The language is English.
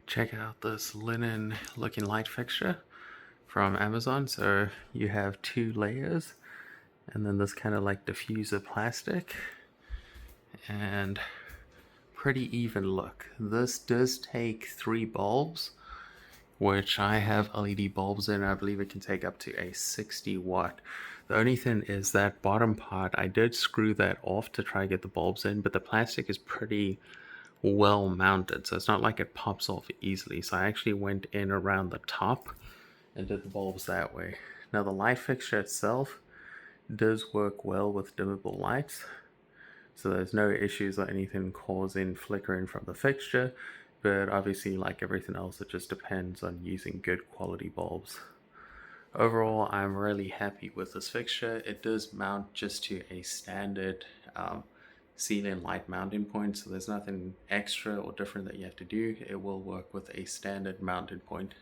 Check out this linen looking light fixture from Amazon. So you have two layers and then this kind of like diffuser plastic and pretty even look. This does take 3 bulbs, which I have LED bulbs in. I believe it can take up to a 60 watt. The only thing is that bottom part, I did screw that off to try to get the bulbs in, but the plastic is pretty well mounted, so it's not like it pops off easily. So I actually went in around the top and did the bulbs that way. Now the light fixture itself does work well with dimmable lights, so there's no issues or anything causing flickering from the fixture, but obviously like everything else, it just depends on using good quality bulbs. Overall, I'm really happy with this fixture. It does mount just to a standard ceiling light mounting point, so there's nothing extra or different that you have to do. It will work with a standard mounting point.